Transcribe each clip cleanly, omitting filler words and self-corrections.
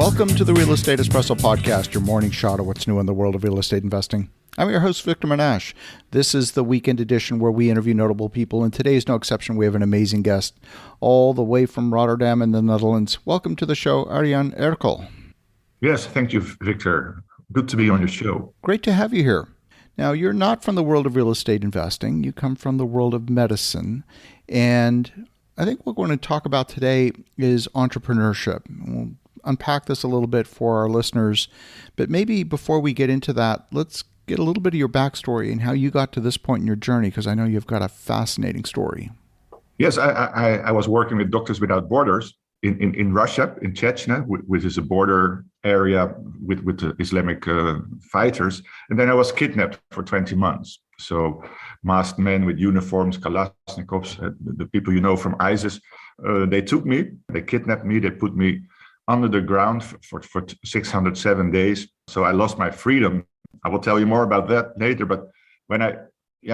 Welcome to the Real Estate Espresso Podcast, your morning shot of what's new in the world of real estate investing. I'm your host, Victor Menasce. This is the weekend edition where we interview notable people, and today is no exception. We have an amazing guest all the way from Rotterdam in the Netherlands. Welcome to the show, Arjan Erkel. Yes, thank you, Victor. Good to be on your show. Great to have you here. Now, you're not from the world of real estate investing. You come from the world of medicine, and I think what we're going to talk about today is entrepreneurship. We'll unpack this a little bit for our listeners, but maybe before we get into that, let's get a little bit of your backstory and how you got to this point in your journey, because I know you've got a fascinating story. Yes, I was working with Doctors Without Borders in Russia, in Chechnya, which is a border area with the Islamic fighters. And then I was kidnapped for 20 months. So masked men with uniforms, Kalashnikovs, the people you know from ISIS, they took me, they kidnapped me, they put me under the ground for 607 days. So I lost my freedom. I will tell you more about that later. But when I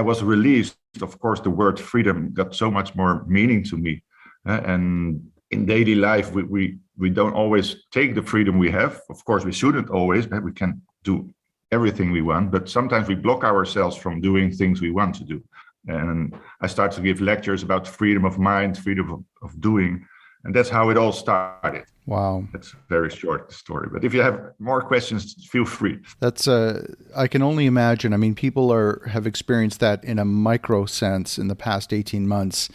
was released, of course, the word freedom got so much more meaning to me. And in daily life, we don't always take the freedom we have. Of course, we shouldn't always. We can do everything we want, but sometimes we block ourselves from doing things we want to do. And I started to give lectures about freedom of mind, freedom of doing. And that's how it all started. Wow. That's a very short story. But if you have more questions, feel free. That's I can only imagine. I mean, people have experienced that in a micro sense in the past 18 months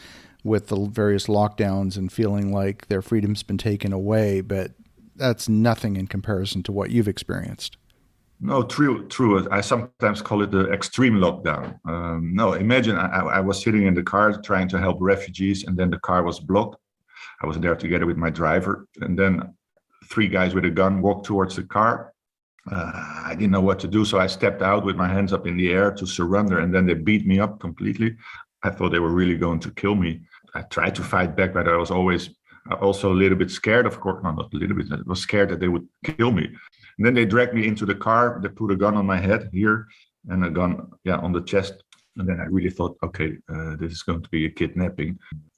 with the various lockdowns and feeling like their freedom's been taken away. But that's nothing in comparison to what you've experienced. No, true. I sometimes call it the extreme lockdown. No, imagine I was sitting in the car trying to help refugees, and then the car was blocked. I was there together with my driver, and then 3 guys with a gun walked towards the car. I didn't know what to do, so I stepped out with my hands up in the air to surrender, and then they beat me up completely. I thought they were really going to kill me. I tried to fight back, but I was always also a little bit scared, of course. No, not a little bit. I was scared that they would kill me. And then they dragged me into the car. They put a gun on my head here and a gun on the chest. And then I really thought, okay, this is going to be a kidnapping.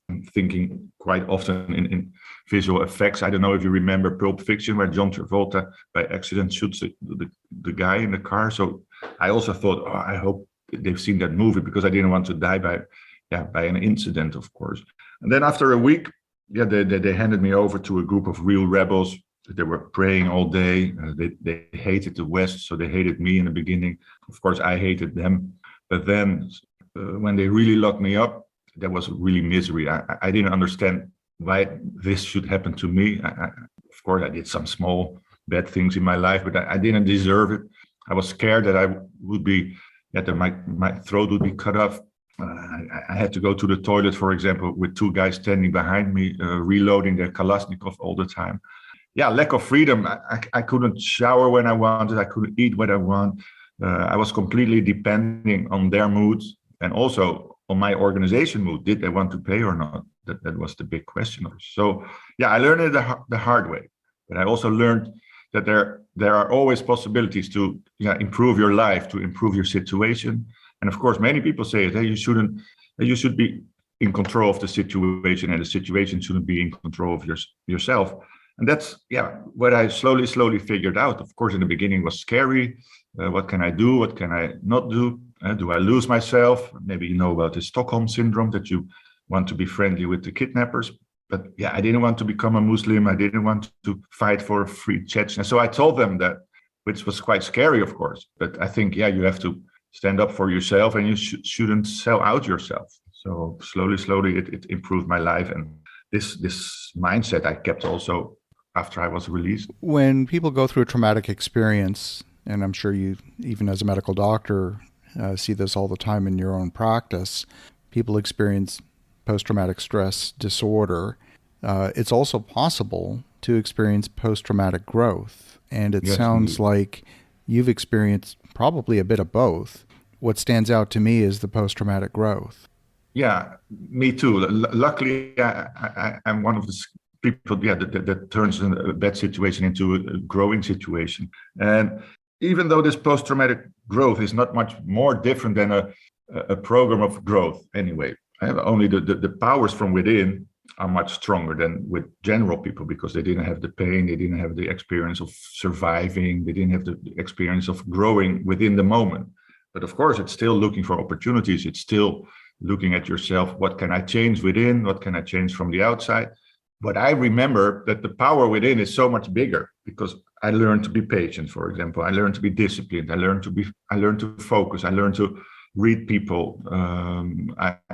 I'm thinking quite often in visual effects. I don't know if you remember Pulp Fiction, where John Travolta by accident shoots the guy in the car. So I also thought, I hope they've seen that movie, because I didn't want to die by an incident, of course. And then after a week, they handed me over to a group of real rebels. They were praying all day. They hated the West, so they hated me in the beginning. Of course, I hated them. But then when they really locked me up, there was really misery. I didn't understand why this should happen to me. Of course, I did some small bad things in my life, but I didn't deserve it. I was scared that I would be, that my throat would be cut off. I had to go to the toilet, for example, with 2 guys standing behind me, reloading their Kalashnikov all the time. Lack of freedom. I couldn't shower when I wanted. I couldn't eat what I want. I was completely depending on their moods, and also on my organization mood. Did they want to pay or not? That was the big question. So I learned it the hard way. But I also learned that there are always possibilities to improve your life, to improve your situation. And of course, many people say it. Hey, you should be in control of the situation, and the situation shouldn't be in control of yourself. And that's what I slowly figured out. Of course, in the beginning it was scary. What can I do? What can I not do? Do I lose myself? Maybe you know about the Stockholm syndrome, that you want to be friendly with the kidnappers. But I didn't want to become a Muslim. I didn't want to fight for a free Chechnya. So I told them that, which was quite scary, of course. But I think, you have to stand up for yourself, and you shouldn't sell out yourself. So slowly it improved my life. And this mindset I kept also after I was released. When people go through a traumatic experience, and I'm sure you, even as a medical doctor, see this all the time in your own practice, people experience post-traumatic stress disorder. It's also possible to experience post-traumatic growth. And it sounds like you've experienced probably a bit of both. What stands out to me is the post-traumatic growth. Yeah, me too. Luckily, I'm one of the people that turns a bad situation into a growing situation. And even though this post-traumatic growth is not much more different than a program of growth anyway, only the powers from within are much stronger than with general people because they didn't have the pain, they didn't have the experience of surviving, they didn't have the experience of growing within the moment. But of course, it's still looking for opportunities. It's still looking at yourself. What can I change within? What can I change from the outside? But I remember that the power within is so much bigger because I learned to be patient, for example. I learned to be disciplined. I learned to focus. I learned to read people.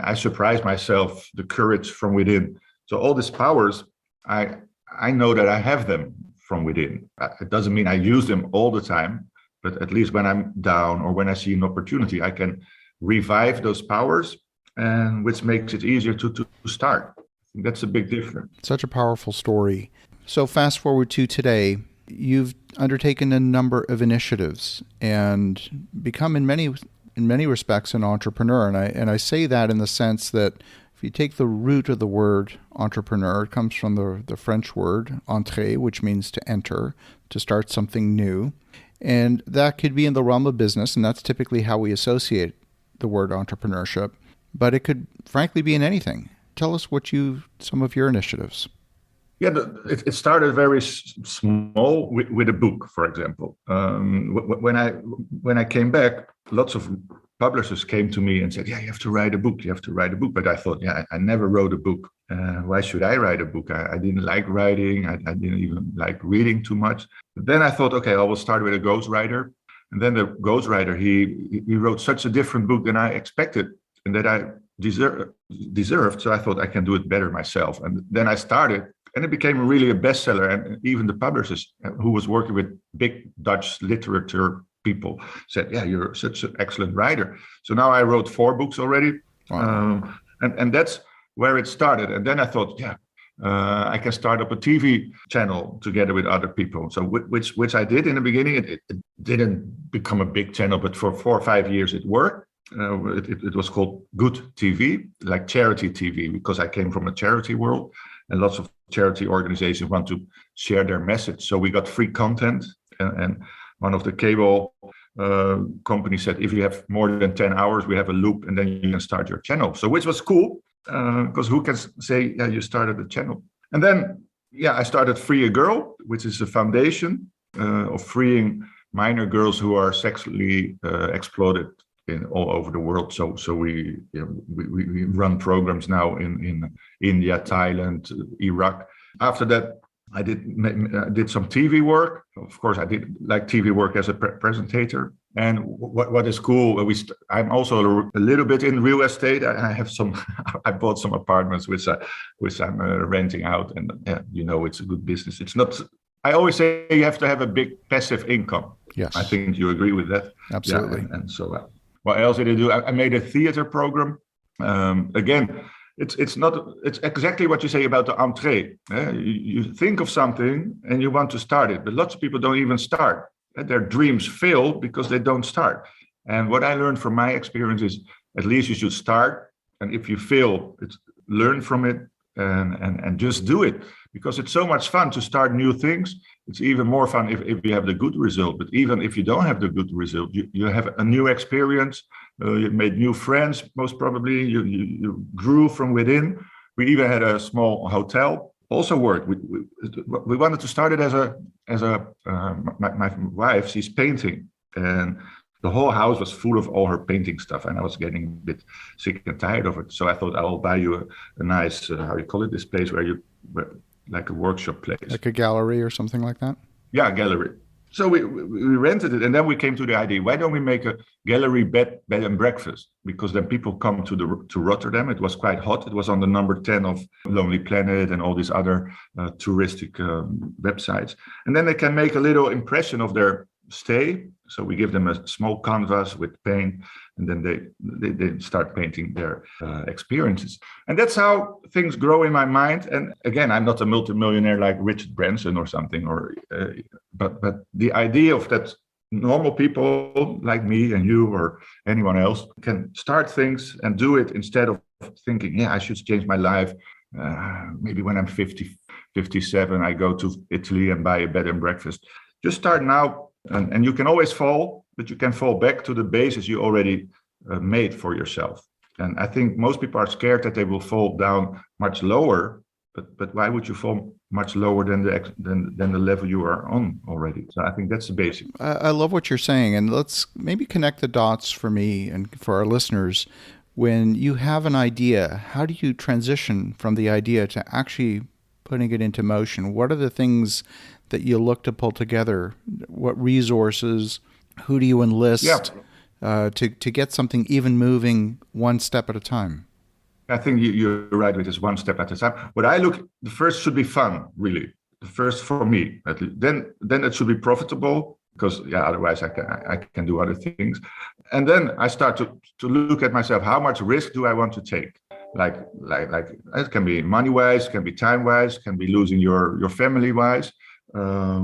I surprised myself, the courage from within. So all these powers, I know that I have them from within. It doesn't mean I use them all the time, but at least when I'm down or when I see an opportunity, I can revive those powers, and which makes it easier to start. I think that's a big difference. Such a powerful story. So fast forward to today, you've undertaken a number of initiatives and become in many respects an entrepreneur. And I say that in the sense that if you take the root of the word entrepreneur, it comes from the French word entrer, which means to enter, to start something new. And that could be in the realm of business, and that's typically how we associate the word entrepreneurship. But it could frankly be in anything. Tell us some of your initiatives. Yeah, it started very small with a book, for example. When I came back, lots of publishers came to me and said, "Yeah, you have to write a book. You have to write a book." But I thought, yeah, I never wrote a book. Why should I write a book? I didn't like writing. I didn't even like reading too much. But then I thought, okay, I will start with a ghostwriter. And then the ghostwriter, he wrote such a different book than I expected and that I deserved. So I thought I can do it better myself. And then I started. And it became really a bestseller. And even the publishers who was working with big Dutch literature people said, "Yeah, you're such an excellent writer." So now I wrote 4 books already. Wow. And that's where it started. And then I thought, yeah, I can start up a TV channel together with other people. So which I did in the beginning. It didn't become a big channel, but for 4 or 5 years it worked. It was called Good TV, like charity TV, because I came from a charity world. And lots of charity organizations want to share their message. So we got free content. And one of the cable companies said, if you have more than 10 hours, we have a loop and then you can start your channel. So which was cool, because who can say, yeah, you started a channel. And then, yeah, I started Free a Girl, which is a foundation of freeing minor girls who are sexually exploited all over the world. So we run programs now in India, Thailand, Iraq. After that, I did some TV work. Of course, I did like TV work as a presenter. And what is cool, I'm also a little bit in real estate. I have I bought some apartments which I'm renting out, and it's a good business. It's not. I always say you have to have a big passive income. Yes, I think you agree with that. Absolutely. Yeah, and so. What else did I do? I made a theater program. Again, it's exactly what you say about the entree. You think of something and you want to start it, but lots of people don't even start. Their dreams fail because they don't start. And what I learned from my experience is, at least you should start. And if you fail, learn from it and just do it. Because it's so much fun to start new things. It's even more fun if you have the good result. But even if you don't have the good result, you have a new experience. You made new friends, most probably. You grew from within. We even had a small hotel. Also worked. We wanted to start it as my wife. She's painting, and the whole house was full of all her painting stuff, and I was getting a bit sick and tired of it. So I thought I will buy you a nice how you call it, this place where like a workshop place, like a gallery or something like that. Yeah, gallery. So we rented it, and then we came to the idea: why don't we make a gallery bed and breakfast? Because then people come to Rotterdam. It was quite hot. It was on the number 10 of Lonely Planet and all these other touristic websites, and then they can make a little impression of their stay. So we give them a small canvas with paint, and then they start painting their experiences. And that's how things grow in my mind. And again, I'm not a multimillionaire like Richard Branson or something, but the idea of that normal people like me and you or anyone else can start things and do it instead of thinking, yeah, I should change my life. Maybe when I'm 50, 57, I go to Italy and buy a bed and breakfast. Just start now. And you can always fall, but you can fall back to the basis you already made for yourself. And I think most people are scared that they will fall down much lower. But why would you fall much lower than the level you are on already? So I think that's the basic. I love what you're saying, and let's maybe connect the dots for me and for our listeners. When you have an idea, how do you transition from the idea to actually putting it into motion? What are the things that you look to pull together? What resources? Who do you enlist to get something even moving one step at a time? I think you're right with this, one step at a time. What I look, the first should be fun, really. The first for me, at least. Then it should be profitable, because otherwise I can do other things. And then I start to look at myself. How much risk do I want to take? Like it can be money wise, can be time wise, can be losing your family wise.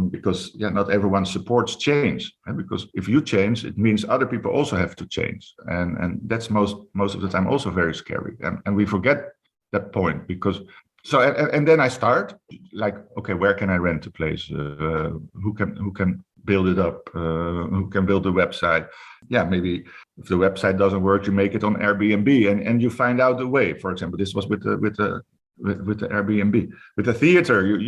Because not everyone supports change, and because if you change, it means other people also have to change, and that's most of the time also very scary, and we forget that point. Because and then I start like, okay, where can I rent a place? Who can build it up? Who can build a website? Maybe if the website doesn't work, you make it on Airbnb, and you find out the way. For example, this was with the Airbnb. With the theater,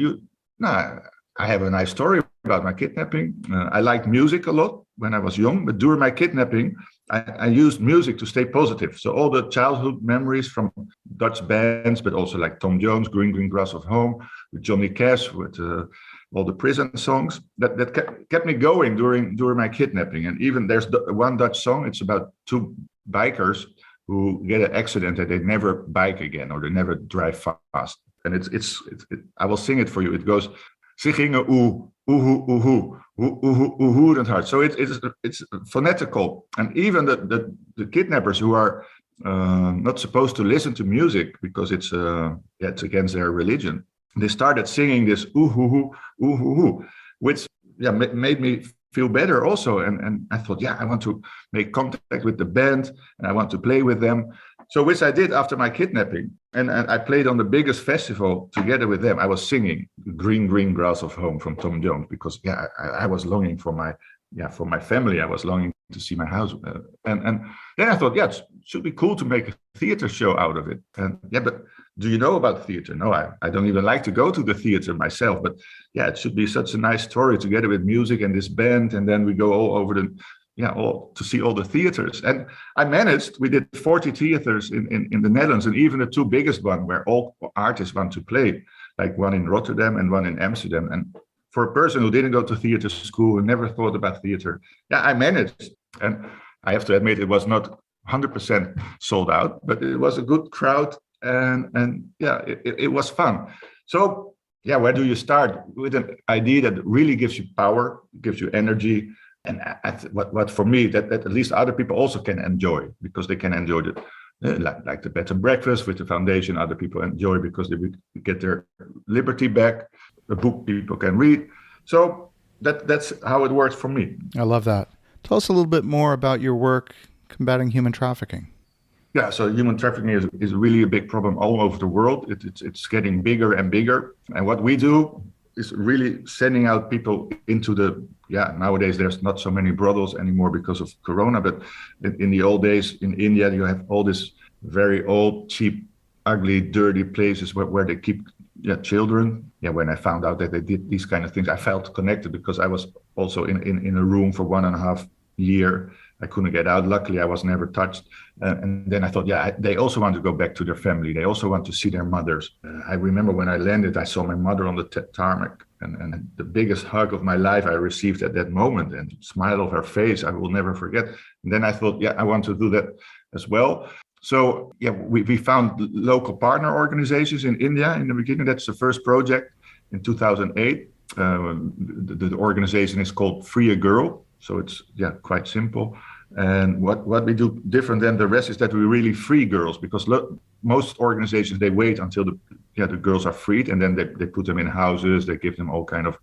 I have a nice story about my kidnapping. I liked music a lot when I was young, but during my kidnapping, I used music to stay positive. So all the childhood memories from Dutch bands, but also like Tom Jones, Green Green Grass of Home, with Johnny Cash, with all the prison songs, that kept me going during my kidnapping. And even there's one Dutch song. It's about two bikers who get an accident and they never bike again, or they never drive fast. And it's I will sing it for you. It goes, ze gingen oehoedend hard. So it's phonetical. And even the kidnappers who are not supposed to listen to music because it's against their religion, they started singing this ooh, which made me feel better also. And I thought, I want to make contact with the band and I want to play with them. So which I did after my kidnapping. And I played on the biggest festival together with them. I was singing Green Green Grass of Home from Tom Jones because I was longing for my family. I was longing to see my house. And then I thought, it should be cool to make a theater show out of it. And but do you know about theater? No, I don't even like to go to the theater myself. But it should be such a nice story together with music and this band. And then we go all over all to see all the theaters. And I managed, we did 40 theaters in the Netherlands, and even the two biggest one where all artists want to play, like one in Rotterdam and one in Amsterdam. And for a person who didn't go to theater school and never thought about theater, I managed. And I have to admit, it was not 100% sold out, but it was a good crowd, and it was fun. So where do you start? With an idea that really gives you power, gives you energy. And what for me, that at least other people also can enjoy, because they can enjoy it, like the bed and breakfast with the foundation. Other people enjoy because they get their liberty back. A book people can read. So that's how it works for me. I love that. Tell us a little bit more about your work combating human trafficking. So human trafficking is really a big problem all over the world. It's getting bigger and bigger. And what we do is really sending out people into nowadays there's not so many brothels anymore because of Corona, but in the old days in India, you have all this very old, cheap, ugly, dirty places where they keep children. When I found out that they did these kind of things, I felt connected because I was also in a room for 1.5 years. I couldn't get out. Luckily, I was never touched. And then I thought, they also want to go back to their family. They also want to see their mothers. I remember when I landed, I saw my mother on the tarmac. And the biggest hug of my life I received at that moment, and smile of her face, I will never forget. And then I thought, I want to do that as well. So we found local partner organizations in India in the beginning. That's the first project in 2008. The organization is called Free a Girl. So it's quite simple. And what we do different than the rest is that we really free girls, because most organizations, they wait until the girls are freed, and then they put them in houses, they give them all kind of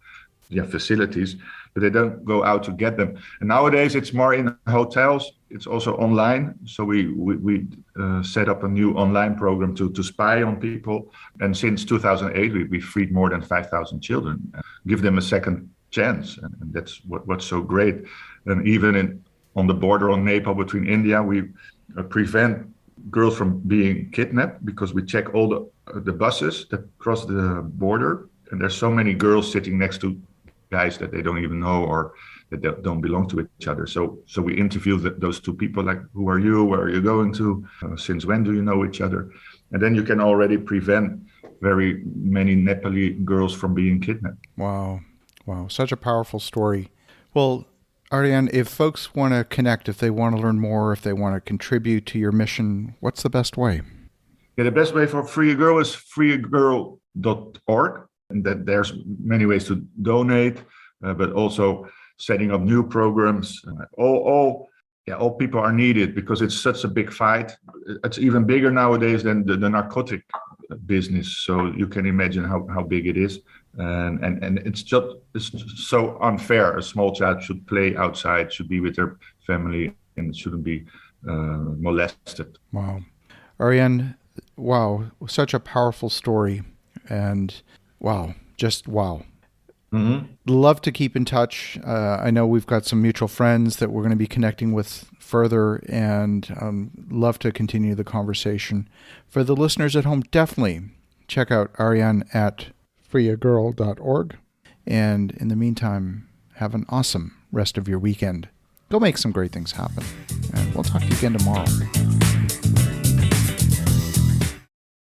facilities, but they don't go out to get them. And nowadays it's more in hotels. It's also online. So we set up a new online program to spy on people. And since 2008, we freed more than 5,000 children, give them a second chance. And that's what's so great. And even on the border on Nepal between India, we prevent girls from being kidnapped because we check all the buses that cross the border, and there's so many girls sitting next to guys that they don't even know or that they don't belong to each other. So we interview those two people, like, who are you? Where are you going to? Since when do you know each other? And then you can already prevent very many Nepali girls from being kidnapped. Wow. Wow. Such a powerful story. Well, Arjan, if folks want to connect, if they want to learn more, if they want to contribute to your mission, what's the best way? Yeah, the best way for Free a Girl is freeagirl.org. And that there's many ways to donate, but also setting up new programs. All people are needed because it's such a big fight. It's even bigger nowadays than the narcotic business. So you can imagine how big it is. And it's so unfair. A small child should play outside, should be with their family, and shouldn't be molested. Wow. Arjan, wow, such a powerful story. And wow, just wow. Mm-hmm. Love to keep in touch. I know we've got some mutual friends that we're going to be connecting with further, and love to continue the conversation. For the listeners at home, definitely check out Arjan at freeagirl.org. And in the meantime, have an awesome rest of your weekend. Go make some great things happen. And we'll talk to you again tomorrow.